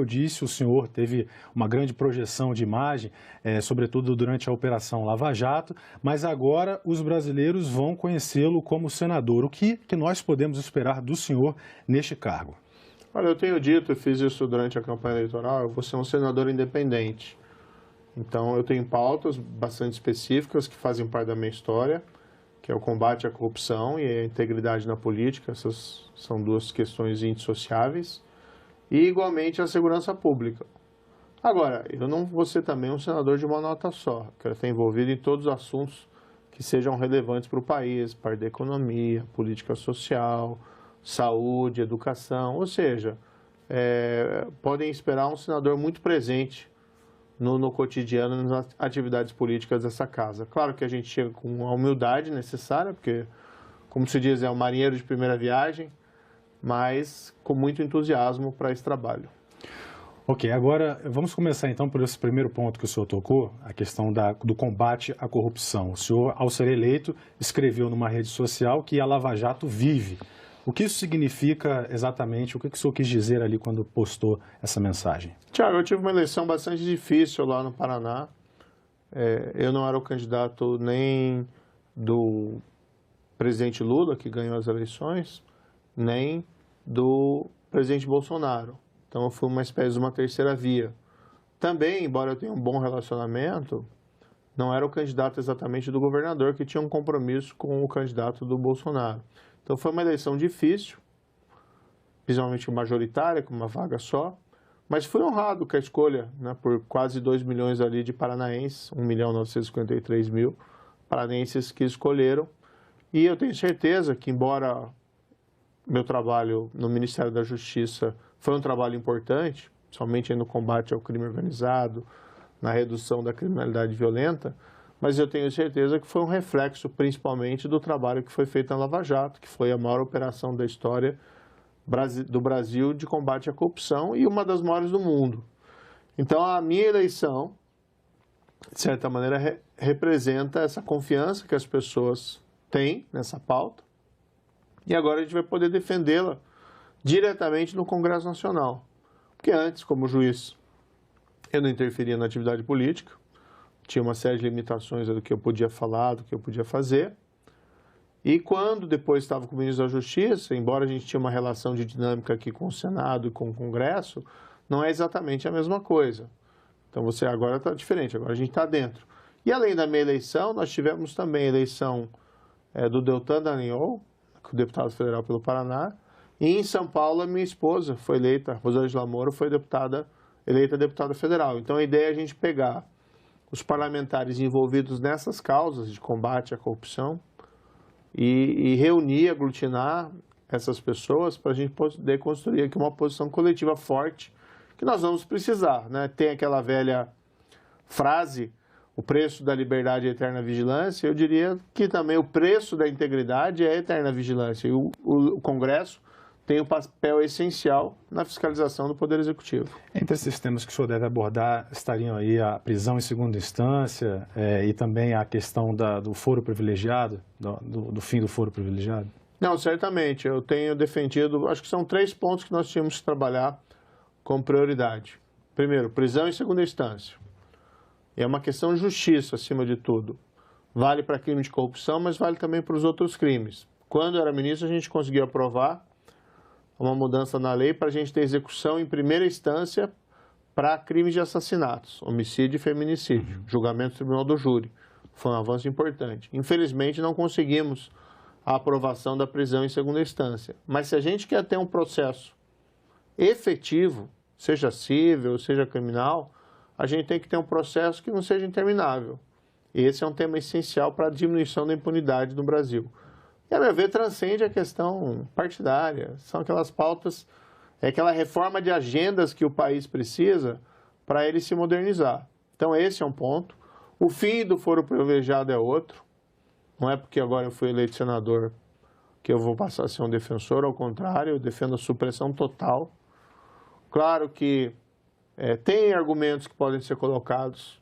disse, o senhor teve uma grande projeção de imagem, sobretudo durante a Operação Lava Jato, mas agora os brasileiros vão conhecê-lo como senador. O que nós podemos esperar do senhor neste cargo? Olha, eu tenho dito, eu fiz isso durante a campanha eleitoral, eu vou ser um senador independente. Então, eu tenho pautas bastante específicas que fazem parte da minha história, que é o combate à corrupção e a integridade na política. Essas são duas questões indissociáveis. E, igualmente, a segurança pública. Agora, eu não vou ser também um senador de uma nota só. Quero estar envolvido em todos os assuntos que sejam relevantes para o país, parte da economia, política social, saúde, educação, ou seja, podem esperar um senador muito presente no cotidiano, nas atividades políticas dessa casa. Claro que a gente chega com a humildade necessária, porque, como se diz, é um marinheiro de primeira viagem, mas com muito entusiasmo para esse trabalho. Ok, agora vamos começar então por esse primeiro ponto que o senhor tocou, a questão do combate à corrupção. O senhor, ao ser eleito, escreveu numa rede social que a Lava Jato vive. O que isso significa exatamente? O que o senhor quis dizer ali quando postou essa mensagem? Tiago, eu tive uma eleição bastante difícil lá no Paraná. Eu não era o candidato nem do presidente Lula, que ganhou as eleições, nem do presidente Bolsonaro. Então, eu fui uma espécie de uma terceira via. Também, embora eu tenha um bom relacionamento, não era o candidato exatamente do governador, que tinha um compromisso com o candidato do Bolsonaro. Então, foi uma eleição difícil, principalmente majoritária, com uma vaga só, mas fui honrado com a escolha, né, por quase 2 milhões ali de paranaenses, 1.953.000 paranaenses que escolheram. E eu tenho certeza que, embora meu trabalho no Ministério da Justiça foi um trabalho importante, somente no combate ao crime organizado, na redução da criminalidade violenta, mas eu tenho certeza que foi um reflexo, principalmente, do trabalho que foi feito na Lava Jato, que foi a maior operação da história do Brasil de combate à corrupção e uma das maiores do mundo. Então, a minha eleição, de certa maneira, representa essa confiança que as pessoas têm nessa pauta, e agora a gente vai poder defendê-la diretamente no Congresso Nacional. Porque antes, como juiz, eu não interferia na atividade política, tinha uma série de limitações do que eu podia falar, do que eu podia fazer. E quando depois estava com o ministro da Justiça, embora a gente tinha uma relação de dinâmica aqui com o Senado e com o Congresso, não é exatamente a mesma coisa. Então você agora está diferente, agora a gente está dentro. E além da minha eleição, nós tivemos também a eleição do Deltan Dallagnol, deputado federal pelo Paraná, e em São Paulo a minha esposa foi eleita, Rosângela Moro, foi eleita deputada federal. Então a ideia é a gente pegar os parlamentares envolvidos nessas causas de combate à corrupção e reunir, aglutinar essas pessoas para a gente poder construir aqui uma posição coletiva forte que nós vamos precisar, né? Tem aquela velha frase, o preço da liberdade é a eterna vigilância. Eu diria que também o preço da integridade é a eterna vigilância. E o Congresso tem um papel essencial na fiscalização do Poder Executivo. Entre esses temas que o senhor deve abordar estariam aí a prisão em segunda instância e também a questão do foro privilegiado, do fim do foro privilegiado? Não, certamente. Eu tenho defendido, acho que são 3 pontos que nós tínhamos que trabalhar com prioridade. Primeiro, prisão em segunda instância. É uma questão de justiça, acima de tudo. Vale para crime de corrupção, mas vale também para os outros crimes. Quando eu era ministro, a gente conseguiu aprovar uma mudança na lei para a gente ter execução em primeira instância para crimes de assassinatos, homicídio e feminicídio, julgamento do tribunal do júri. Foi um avanço importante. Infelizmente, não conseguimos a aprovação da prisão em segunda instância. Mas se a gente quer ter um processo efetivo, seja civil, seja criminal, a gente tem que ter um processo que não seja interminável. E esse é um tema essencial para a diminuição da impunidade no Brasil. E, a meu ver, transcende a questão partidária. São aquelas pautas, aquela reforma de agendas que o país precisa para ele se modernizar. Então, esse é um ponto. O fim do foro privilegiado é outro. Não é porque agora eu fui eleito senador que eu vou passar a ser um defensor, ao contrário, eu defendo a supressão total. Claro que tem argumentos que podem ser colocados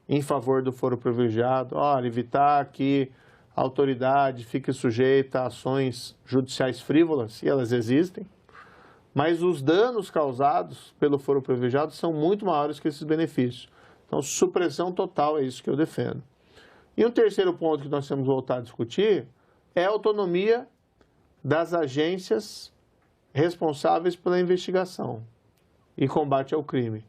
em favor do foro privilegiado, evitar que a autoridade fique sujeita a ações judiciais frívolas, e elas existem, mas os danos causados pelo foro privilegiado são muito maiores que esses benefícios. Então, supressão total é isso que eu defendo. E um terceiro ponto que nós temos que voltar a discutir é a autonomia das agências responsáveis pela investigação e combate ao crime.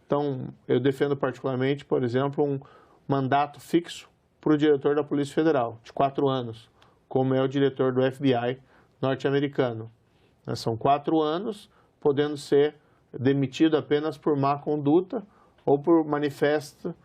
Então, eu defendo particularmente, por exemplo, um mandato fixo para o diretor da Polícia Federal, de 4 anos, como é o diretor do FBI norte-americano. São 4 anos, podendo ser demitido apenas por má conduta ou por manifesta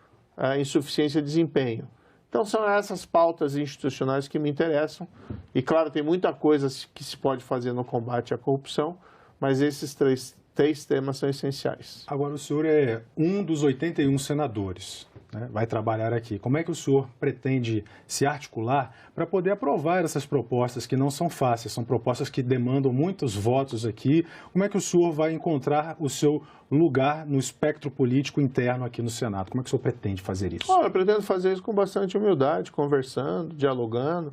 insuficiência de desempenho. Então, são essas pautas institucionais que me interessam. E, claro, tem muita coisa que se pode fazer no combate à corrupção, mas esses três temas são essenciais. Agora, o senhor é um dos 81 senadores, né? Vai trabalhar aqui. Como é que o senhor pretende se articular para poder aprovar essas propostas que não são fáceis, são propostas que demandam muitos votos aqui? Como é que o senhor vai encontrar o seu lugar no espectro político interno aqui no Senado? Como é que o senhor pretende fazer isso? Eu pretendo fazer isso com bastante humildade, conversando, dialogando.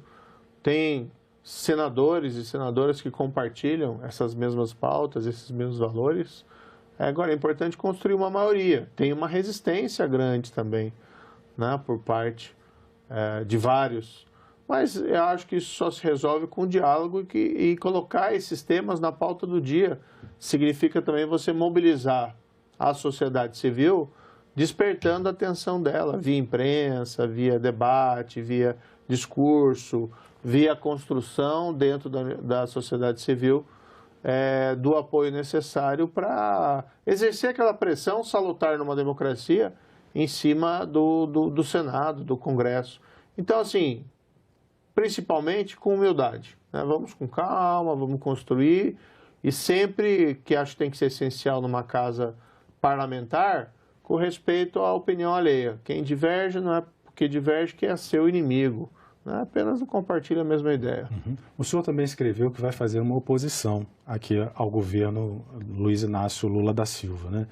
Tem senadores e senadoras que compartilham essas mesmas pautas, esses mesmos valores. Agora, é importante construir uma maioria. Tem uma resistência grande também, né, por parte de vários. Mas eu acho que isso só se resolve com diálogo e colocar esses temas na pauta do dia. Significa também você mobilizar a sociedade civil, despertando a atenção dela via imprensa, via debate, via discurso, via construção dentro da sociedade civil do apoio necessário para exercer aquela pressão salutar numa democracia em cima do Senado, do Congresso. Então, assim, principalmente com humildade, né? Vamos com calma, vamos construir, e sempre que acho que tem que ser essencial numa casa parlamentar, com respeito à opinião alheia. Quem diverge não é porque diverge que é seu inimigo. Apenas não compartilha a mesma ideia. Uhum. O senhor também escreveu que vai fazer uma oposição aqui ao governo Luiz Inácio Lula da Silva, né?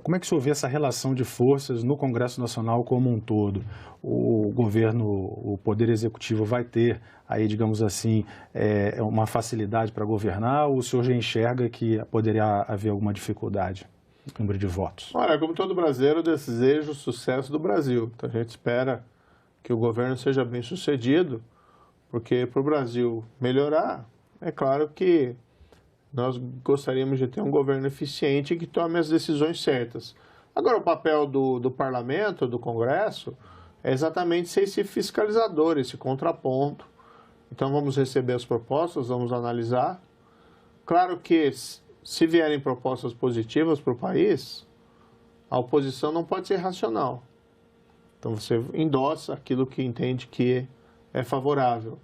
Como é que o senhor vê essa relação de forças no Congresso Nacional como um todo? O governo, o Poder Executivo vai ter aí, digamos assim, uma facilidade para governar, ou o senhor já enxerga que poderia haver alguma dificuldade no número de votos? Olha, como todo brasileiro, eu desejo o sucesso do Brasil. Então a gente espera que o governo seja bem sucedido, porque para o Brasil melhorar, é claro que nós gostaríamos de ter um governo eficiente que tome as decisões certas. Agora, o papel do parlamento, do Congresso, é exatamente ser esse fiscalizador, esse contraponto. Então, vamos receber as propostas, vamos analisar. Claro que, se vierem propostas positivas para o país, a oposição não pode ser racional. Então, você endossa aquilo que entende que é favorável.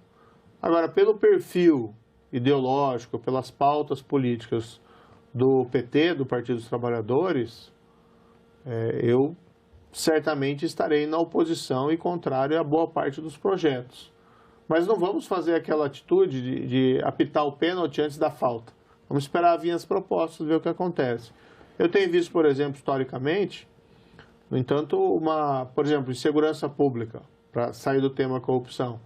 Agora, pelo perfil ideológico, pelas pautas políticas do PT, do Partido dos Trabalhadores, eu certamente estarei na oposição e contrário a boa parte dos projetos. Mas não vamos fazer aquela atitude de apitar o pênalti antes da falta. Vamos esperar vir as propostas, ver o que acontece. Eu tenho visto, por exemplo, historicamente, no entanto, por exemplo, em segurança pública, para sair do tema corrupção,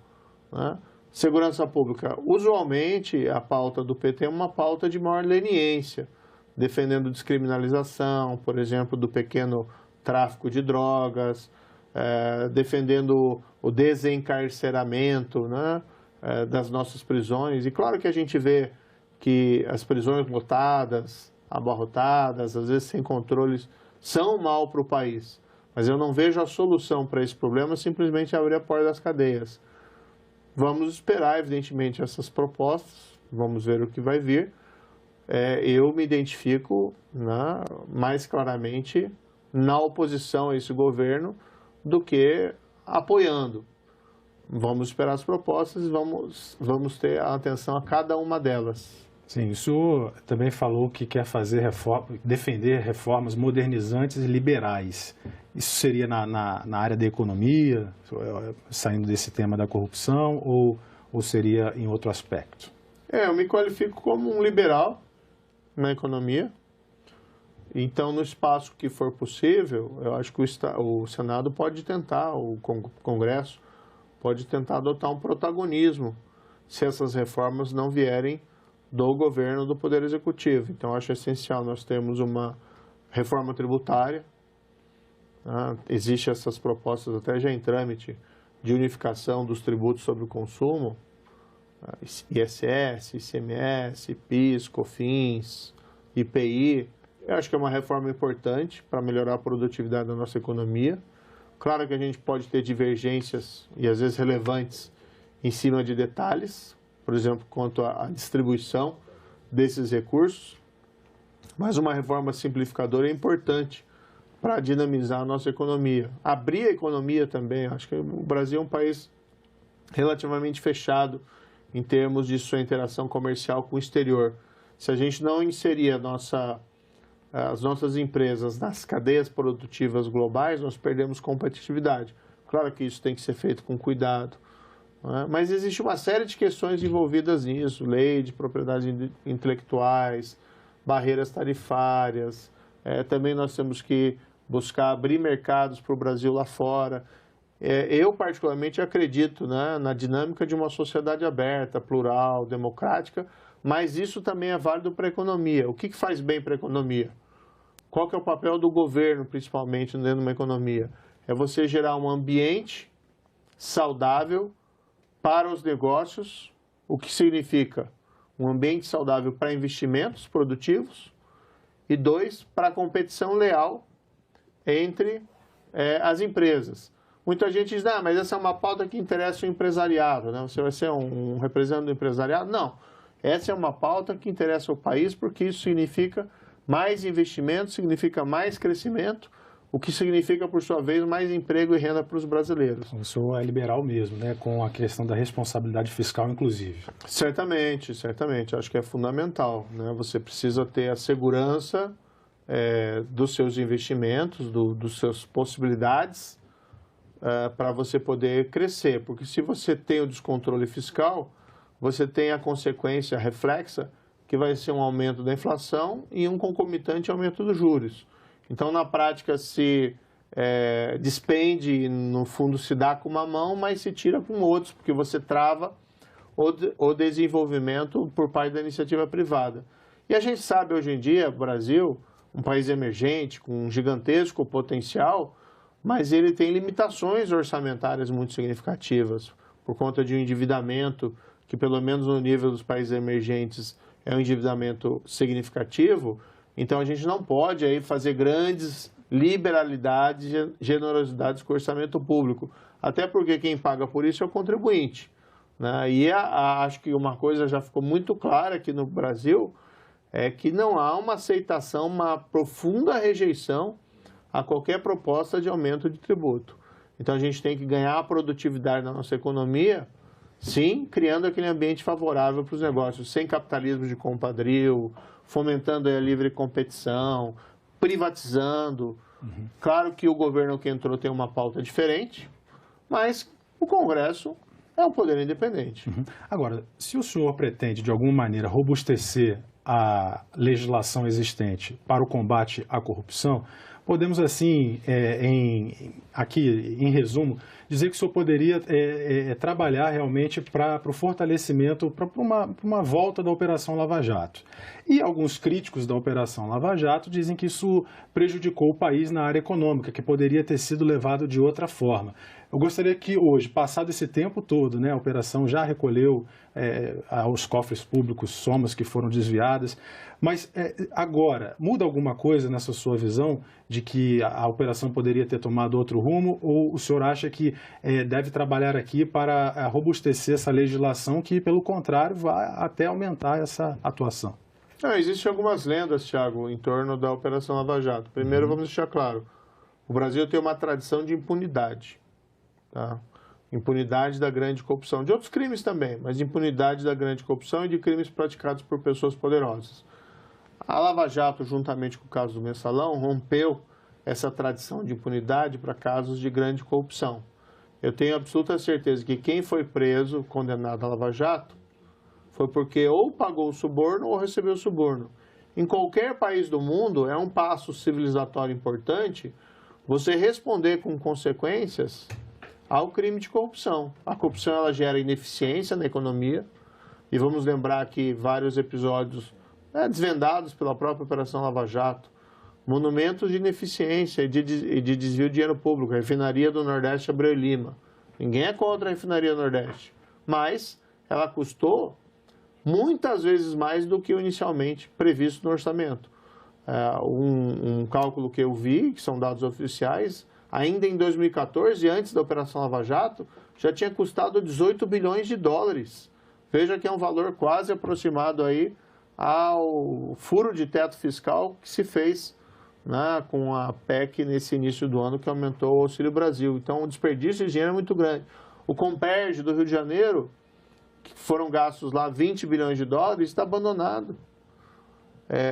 né? Segurança pública, usualmente a pauta do PT é uma pauta de maior leniência, defendendo descriminalização, por exemplo, do pequeno tráfico de drogas, defendendo o desencarceramento, né, das nossas prisões. E claro que a gente vê que as prisões lotadas, abarrotadas, às vezes sem controles, são mal para o país. Mas eu não vejo a solução para esse problema simplesmente abrir a porta das cadeias. Vamos esperar, evidentemente, essas propostas, vamos ver o que vai vir. Eu me identifico mais claramente na oposição a esse governo do que apoiando. Vamos esperar as propostas e vamos ter atenção a cada uma delas. Sim, o senhor também falou que quer fazer defender reformas modernizantes e liberais. Isso seria na área da economia, saindo desse tema da corrupção, ou seria em outro aspecto? Eu me qualifico como um liberal na economia. Então, no espaço que for possível, eu acho que o Senado pode tentar, o Congresso pode tentar adotar um protagonismo, se essas reformas não vierem do governo, do Poder Executivo. Então, acho essencial nós termos uma reforma tributária. Existem essas propostas até já em trâmite de unificação dos tributos sobre o consumo, ISS, ICMS, PIS, COFINS, IPI. Eu acho que é uma reforma importante para melhorar a produtividade da nossa economia. Claro que a gente pode ter divergências, e às vezes relevantes, em cima de detalhes, por exemplo, quanto à distribuição desses recursos, mas uma reforma simplificadora é importante para dinamizar a nossa economia. Abrir a economia também, acho que o Brasil é um país relativamente fechado em termos de sua interação comercial com o exterior. Se a gente não inserir as nossas empresas nas cadeias produtivas globais, nós perdemos competitividade. Claro que isso tem que ser feito com cuidado, mas existe uma série de questões envolvidas nisso, lei de propriedades intelectuais, barreiras tarifárias, também nós temos que buscar abrir mercados para o Brasil lá fora. Eu, particularmente, acredito, né, na dinâmica de uma sociedade aberta, plural, democrática, mas isso também é válido para a economia. O que faz bem para a economia? Qual que é o papel do governo, principalmente, dentro de uma economia? É você gerar um ambiente saudável para os negócios, o que significa um ambiente saudável para investimentos produtivos e 2, para a competição leal entre as empresas. Muita gente diz, mas essa é uma pauta que interessa o empresariado, né? Você vai ser um representante do empresariado? Não, essa é uma pauta que interessa o país porque isso significa mais investimento, significa mais crescimento, o que significa, por sua vez, mais emprego e renda para os brasileiros. O senhor é liberal mesmo, né? Com a questão da responsabilidade fiscal, inclusive. Certamente, certamente. Acho que é fundamental, né? Você precisa ter a segurança dos seus investimentos, dos seus possibilidades, para você poder crescer. Porque se você tem o descontrole fiscal, você tem a consequência reflexa, que vai ser um aumento da inflação e um concomitante aumento dos juros. Então, na prática, se despende, no fundo se dá com uma mão, mas se tira com outros, porque você trava o desenvolvimento por parte da iniciativa privada. E a gente sabe hoje em dia, o Brasil, um país emergente, com um gigantesco potencial, mas ele tem limitações orçamentárias muito significativas, por conta de um endividamento que, pelo menos no nível dos países emergentes, é um endividamento significativo. Então, a gente não pode aí fazer grandes liberalidades, generosidades com o orçamento público, até porque quem paga por isso é o contribuinte, né? E acho que uma coisa já ficou muito clara aqui no Brasil, é que não há uma aceitação, uma profunda rejeição a qualquer proposta de aumento de tributo. Então, a gente tem que ganhar a produtividade da nossa economia, sim, criando aquele ambiente favorável para os negócios, sem capitalismo de compadrio, fomentando a livre competição, privatizando. Claro que o governo que entrou tem uma pauta diferente, mas o Congresso é um poder independente. Agora, se o senhor pretende, de alguma maneira, robustecer a legislação existente para o combate à corrupção, podemos, assim, aqui, em resumo, dizer que o senhor poderia trabalhar realmente para o fortalecimento, para uma volta da Operação Lava Jato. E alguns críticos da Operação Lava Jato dizem que isso prejudicou o país na área econômica, que poderia ter sido levado de outra forma. Eu gostaria que hoje, passado esse tempo todo, né, a operação já recolheu aos cofres públicos somas que foram desviadas, mas agora, muda alguma coisa nessa sua visão de que a operação poderia ter tomado outro rumo, ou o senhor acha que deve trabalhar aqui para robustecer essa legislação que, pelo contrário, vai até aumentar essa atuação? Existem algumas lendas, Thiago, em torno da Operação Lava Jato. Primeiro, vamos deixar claro, o Brasil tem uma tradição de impunidade. Tá? Impunidade da grande corrupção, de outros crimes também, mas impunidade da grande corrupção e de crimes praticados por pessoas poderosas. A Lava Jato, juntamente com o caso do Mensalão, rompeu essa tradição de impunidade para casos de grande corrupção. Eu tenho absoluta certeza que quem foi preso, condenado à Lava Jato, foi porque ou pagou o suborno ou recebeu o suborno. Em qualquer país do mundo, é um passo civilizatório importante você responder com consequências ao crime de corrupção. A corrupção ela gera ineficiência na economia, e vamos lembrar que vários episódios desvendados pela própria Operação Lava Jato, monumentos de ineficiência e de desvio de dinheiro público, a refinaria do Nordeste Abreu Lima. Ninguém é contra a refinaria do Nordeste, mas ela custou muitas vezes mais do que o inicialmente previsto no orçamento. Um cálculo que eu vi, que são dados oficiais, ainda em 2014, antes da Operação Lava Jato, já tinha custado 18 bilhões de dólares. Veja que é um valor quase aproximado aí ao furo de teto fiscal que se fez, né, com a PEC nesse início do ano, que aumentou o Auxílio Brasil. Então, o desperdício de dinheiro é muito grande. O Comperj do Rio de Janeiro, que foram gastos lá 20 bilhões de dólares, está abandonado.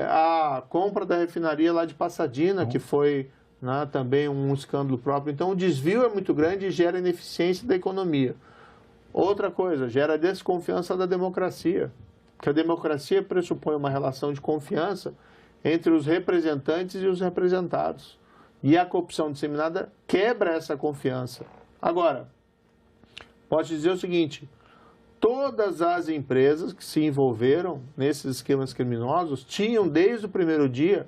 A compra da refinaria lá de Passadina, que foi, né, também um escândalo próprio. Então, o desvio é muito grande e gera ineficiência da economia. Outra coisa, gera desconfiança da democracia, porque a democracia pressupõe uma relação de confiança entre os representantes e os representados. E a corrupção disseminada quebra essa confiança. Agora, posso dizer o seguinte: todas as empresas que se envolveram nesses esquemas criminosos tinham, desde o primeiro dia,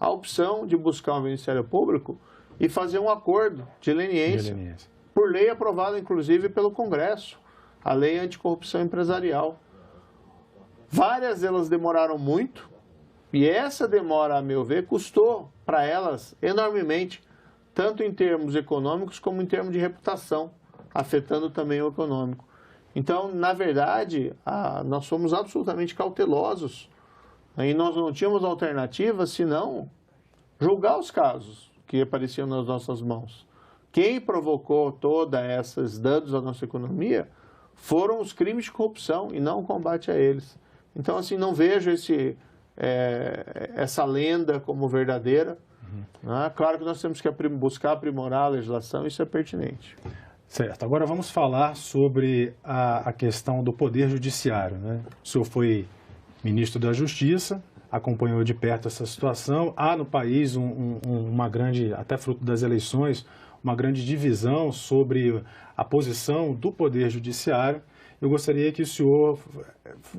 a opção de buscar o Ministério Público e fazer um acordo de leniência, por lei aprovada, inclusive, pelo Congresso, a Lei Anticorrupção Empresarial. Várias delas demoraram muito, e essa demora, a meu ver, custou para elas enormemente, tanto em termos econômicos como em termos de reputação, afetando também o econômico. Então, na verdade, nós fomos absolutamente cautelosos e nós não tínhamos alternativa senão julgar os casos que apareciam nas nossas mãos. Quem provocou todos esses danos à nossa economia foram os crimes de corrupção e não o combate a eles. Então, assim, não vejo essa lenda como verdadeira. Né? Claro que nós temos que buscar aprimorar a legislação, isso é pertinente. Certo. Agora vamos falar sobre a questão do Poder Judiciário, né? O senhor foi ministro da Justiça, acompanhou de perto essa situação. Há no país uma grande, até fruto das eleições, uma grande divisão sobre a posição do Poder Judiciário. Eu gostaria que o senhor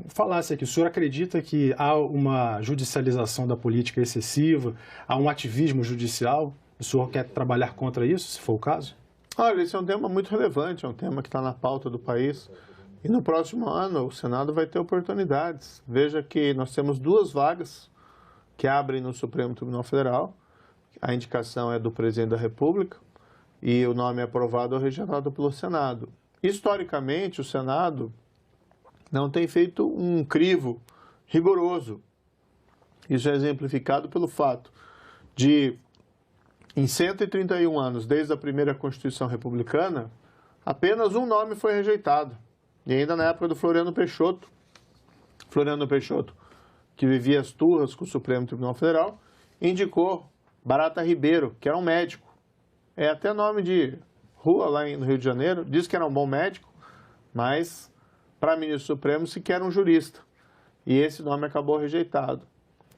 falasse aqui. O senhor acredita que há uma judicialização da política excessiva, há um ativismo judicial? O senhor quer trabalhar contra isso, se for o caso? Olha, esse é um tema muito relevante, é um tema que está na pauta do país. E no próximo ano o Senado vai ter oportunidades. Veja que nós temos 2 vagas que abrem no Supremo Tribunal Federal. A indicação é do presidente da República e o nome é aprovado ou rejeitado pelo Senado. Historicamente, o Senado não tem feito um crivo rigoroso. Isso é exemplificado pelo fato de, em 131 anos, desde a primeira Constituição Republicana, apenas um nome foi rejeitado. E ainda na época do Floriano Peixoto, que vivia as turras com o Supremo Tribunal Federal, indicou Barata Ribeiro, que era um médico. É até nome de rua lá no Rio de Janeiro, diz que era um bom médico, mas para ministro supremo sequer um jurista. E esse nome acabou rejeitado.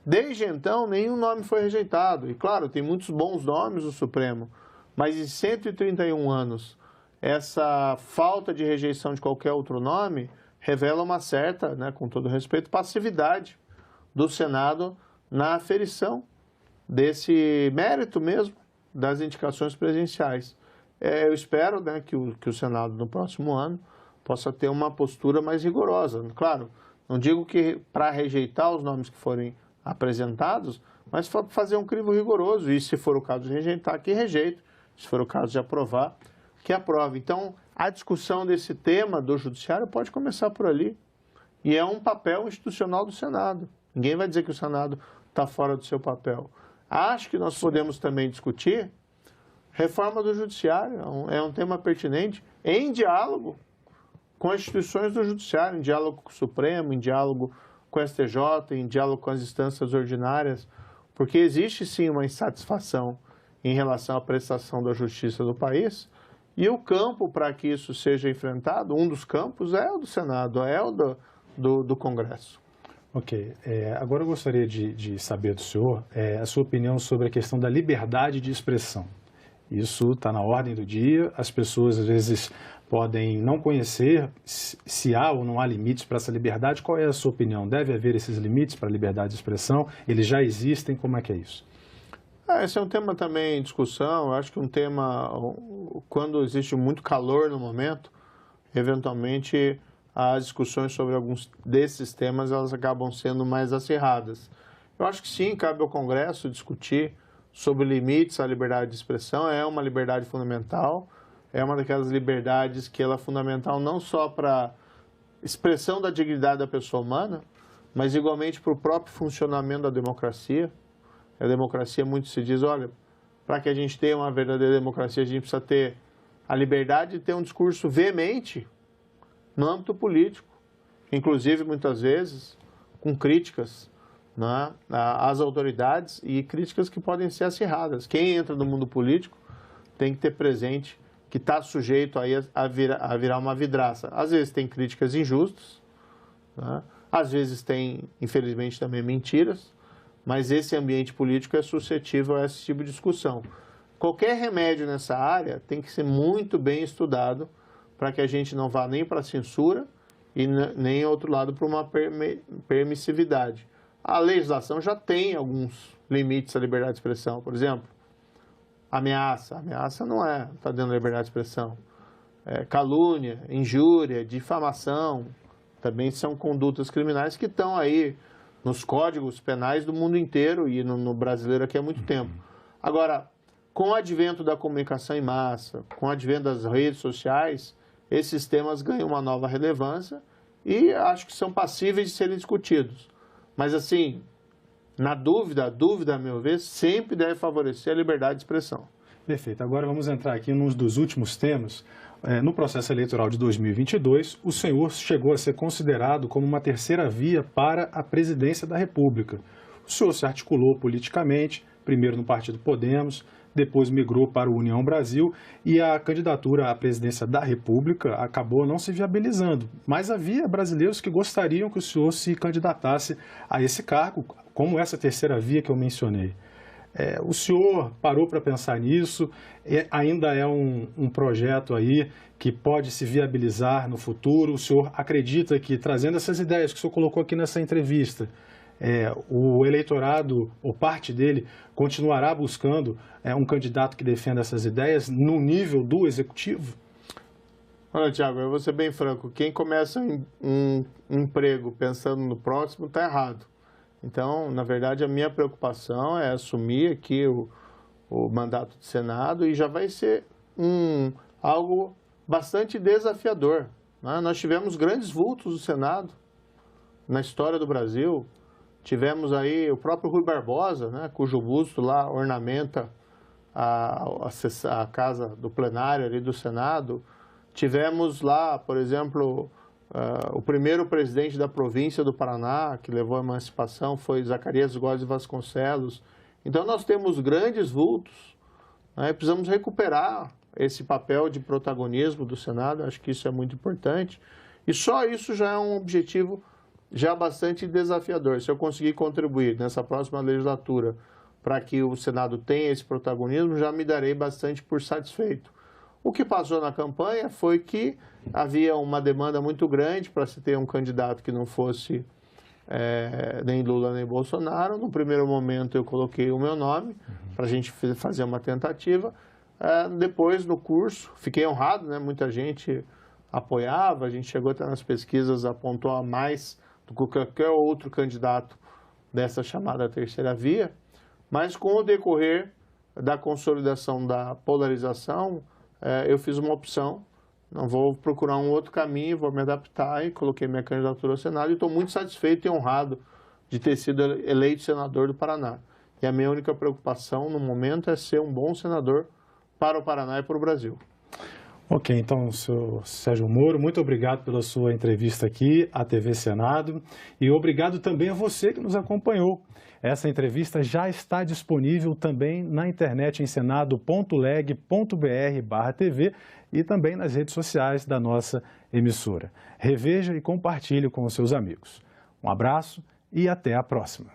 Desde então, nenhum nome foi rejeitado. E claro, tem muitos bons nomes no Supremo, mas em 131 anos, essa falta de rejeição de qualquer outro nome revela uma certa, né, com todo respeito, passividade do Senado na aferição desse mérito mesmo das indicações presidenciais. Eu espero, né, que o Senado, no próximo ano, possa ter uma postura mais rigorosa. Claro, não digo que para rejeitar os nomes que forem apresentados, mas fazer um crivo rigoroso. E se for o caso de rejeitar, que rejeite. Se for o caso de aprovar, que aprove. Então, a discussão desse tema do Judiciário pode começar por ali. E é um papel institucional do Senado. Ninguém vai dizer que o Senado está fora do seu papel. Acho que nós podemos também discutir reforma do Judiciário. É um tema pertinente, em diálogo com as instituições do Judiciário, em diálogo com o Supremo, em diálogo com o STJ, em diálogo com as instâncias ordinárias, porque existe sim uma insatisfação em relação à prestação da justiça do país, e o campo para que isso seja enfrentado, um dos campos é o do Senado, é o do Congresso. Ok. Agora eu gostaria de saber do senhor a sua opinião sobre a questão da liberdade de expressão. Isso está na ordem do dia, as pessoas às vezes podem não conhecer se há ou não há limites para essa liberdade. Qual é a sua opinião? Deve haver esses limites para a liberdade de expressão? Eles já existem? Como é que é isso? Esse é um tema também em discussão. Eu acho que um tema, quando existe muito calor no momento, eventualmente as discussões sobre alguns desses temas elas acabam sendo mais acirradas. Eu acho que sim, cabe ao Congresso discutir sobre limites à liberdade de expressão. É uma liberdade fundamental, é uma daquelas liberdades que ela é fundamental não só para expressão da dignidade da pessoa humana, mas igualmente para o próprio funcionamento da democracia. A democracia, muito se diz, olha, para que a gente tenha uma verdadeira democracia, a gente precisa ter a liberdade de ter um discurso veemente no âmbito político, inclusive, muitas vezes, com críticas, né, às autoridades e críticas que podem ser acirradas. Quem entra no mundo político tem que ter presente que está sujeito aí a virar uma vidraça. Às vezes tem críticas injustas, né, às vezes tem, infelizmente, também mentiras, mas esse ambiente político é suscetível a esse tipo de discussão. Qualquer remédio nessa área tem que ser muito bem estudado para que a gente não vá nem para a censura e nem, outro lado, para uma permissividade. A legislação já tem alguns limites à liberdade de expressão. Por exemplo, ameaça. Ameaça não está dentro da liberdade de expressão. Calúnia, injúria, difamação, também são condutas criminais que estão aí nos códigos penais do mundo inteiro e no brasileiro aqui há muito tempo. Agora, com o advento da comunicação em massa, com o advento das redes sociais, esses temas ganham uma nova relevância e acho que são passíveis de serem discutidos. Mas, assim, na dúvida, a dúvida, a meu ver, sempre deve favorecer a liberdade de expressão. Perfeito. Agora vamos entrar aqui num dos últimos temas. No processo eleitoral de 2022, o senhor chegou a ser considerado como uma terceira via para a presidência da República. O senhor se articulou politicamente, primeiro no Partido Podemos, depois migrou para o União Brasil e a candidatura à presidência da República acabou não se viabilizando. Mas havia brasileiros que gostariam que o senhor se candidatasse a esse cargo, como essa terceira via que eu mencionei. O senhor parou para pensar nisso? Ainda é um projeto aí que pode se viabilizar no futuro? O senhor acredita que, trazendo essas ideias que o senhor colocou aqui nessa entrevista, o eleitorado, ou parte dele, continuará buscando um candidato que defenda essas ideias no nível do executivo? Olha, Tiago, eu vou ser bem franco. Quem começa um emprego pensando no próximo está errado. Então, na verdade, a minha preocupação é assumir aqui o mandato do Senado e já vai ser algo bastante desafiador, né? Nós tivemos grandes vultos do Senado na história do Brasil. Tivemos aí o próprio Rui Barbosa, né, cujo busto lá ornamenta a casa do plenário ali do Senado. Tivemos lá, por exemplo, o primeiro presidente da província do Paraná, que levou a emancipação, foi Zacarias Góes de Vasconcelos. Então, nós temos grandes vultos, né? Precisamos recuperar esse papel de protagonismo do Senado, acho que isso é muito importante. E só isso já é um objetivo já bastante desafiador. Se eu conseguir contribuir nessa próxima legislatura para que o Senado tenha esse protagonismo, já me darei bastante por satisfeito. O que passou na campanha foi que havia uma demanda muito grande para se ter um candidato que não fosse nem Lula nem Bolsonaro. No primeiro momento eu coloquei o meu nome para a gente fazer uma tentativa. Depois, no curso, fiquei honrado, né? Muita gente apoiava, a gente chegou até nas pesquisas a pontuar mais do que qualquer outro candidato dessa chamada terceira via. Mas com o decorrer da consolidação da polarização, eu fiz uma opção, não vou procurar um outro caminho, vou me adaptar e coloquei minha candidatura ao Senado e estou muito satisfeito e honrado de ter sido eleito senador do Paraná. E a minha única preocupação no momento é ser um bom senador para o Paraná e para o Brasil. Ok, então, senhor Sérgio Moro, muito obrigado pela sua entrevista aqui à TV Senado e obrigado também a você que nos acompanhou. Essa entrevista já está disponível também na internet em senado.leg.br/TV e também nas redes sociais da nossa emissora. Reveja e compartilhe com os seus amigos. Um abraço e até a próxima.